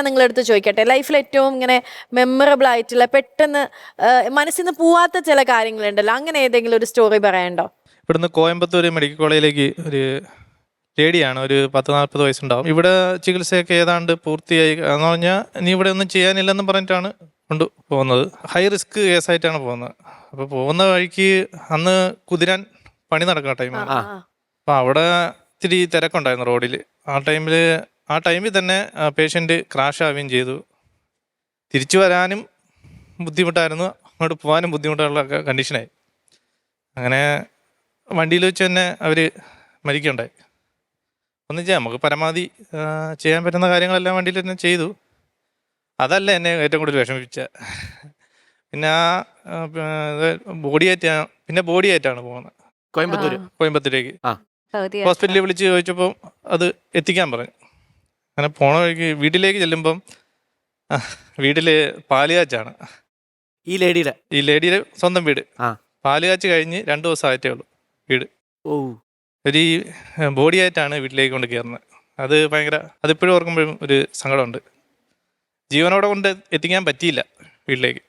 ഞാൻ നിങ്ങളടുത്ത് ചോദിക്കട്ടെ, ലൈഫിൽ ഏറ്റവും ഇങ്ങനെ മെമ്മറബിൾ ആയിട്ടുള്ള പെട്ടെന്ന് മനസ്സിൽ നിന്ന് പോവാത്ത ചില കാര്യങ്ങളുണ്ടല്ലോ, അങ്ങനെ ഏതെങ്കിലും ഒരു സ്റ്റോറി പറയാനുണ്ടോ? ഇവിടുന്ന് കോയമ്പത്തൂർ മെഡിക്കൽ കോളേജിലേക്ക് ഒരു ലേഡിയാണ്, ഒരു 10-40 വയസ്സുണ്ടാവും. ഇവിടെ ചികിത്സയൊക്കെ ഏതാണ്ട് പൂർത്തിയായി എന്ന് പറഞ്ഞാൽ ഇനി ഇവിടെ ഒന്നും ചെയ്യാനില്ലെന്ന് പറഞ്ഞിട്ടാണ് കൊണ്ട് പോകുന്നത്. ഹൈ റിസ്ക് കേസായിട്ടാണ് പോകുന്നത്. അപ്പോൾ പോകുന്ന വഴിക്ക് അന്ന് കുതിരാൻ പണി നടക്കുന്ന ടൈമാണ്. അപ്പോൾ അവിടെ ഇത്തിരി തിരക്കുണ്ടായിരുന്നു റോഡിൽ. ആ ടൈമിൽ തന്നെ പേഷ്യൻ്റ് ക്രാഷ് ആവുകയും ചെയ്തു. തിരിച്ചു വരാനും ബുദ്ധിമുട്ടായിരുന്നു, അങ്ങോട്ട് പോകാനും ബുദ്ധിമുട്ടുള്ള കണ്ടീഷനായി. അങ്ങനെ വണ്ടിയിൽ വെച്ച് തന്നെ അവർ മരിക്കുകയുണ്ടായി. ഒന്നും ചെയ്യാം, നമുക്ക് പരമാവധി ചെയ്യാൻ പറ്റുന്ന കാര്യങ്ങളെല്ലാം വണ്ടിയിൽ തന്നെ ചെയ്തു. അതല്ല എന്നെ ഏറ്റവും കൂടുതൽ വിഷമിപ്പിച്ച. പിന്നെ ബോഡി ആയിട്ടാണ് പോകുന്നത് കോയമ്പത്തൂരേക്ക്. ഹോസ്പിറ്റലിൽ വിളിച്ച് ചോദിച്ചപ്പോൾ അത് എത്തിക്കാൻ പറഞ്ഞു. അങ്ങനെ പോണ വഴിക്ക് വീട്ടിലേക്ക് ചെല്ലുമ്പം വീട്ടിൽ പാലുകാച്ചാണ്. ഈ ലേഡിയുടെ സ്വന്തം വീട്. പാലുകാച്ച് കഴിഞ്ഞ് 2 ദിവസം ആയിട്ടേ ഉള്ളൂ വീട്. ഒരു ബോഡി ആയിട്ടാണ് വീട്ടിലേക്ക് കൊണ്ട് കയറുന്നത്. അത് ഭയങ്കര, അതിപ്പോഴും ഓർക്കുമ്പോഴും ഒരു സങ്കടമുണ്ട്. ജീവനോടെ കൊണ്ട് എത്തിക്കാൻ പറ്റിയില്ല വീട്ടിലേക്ക്.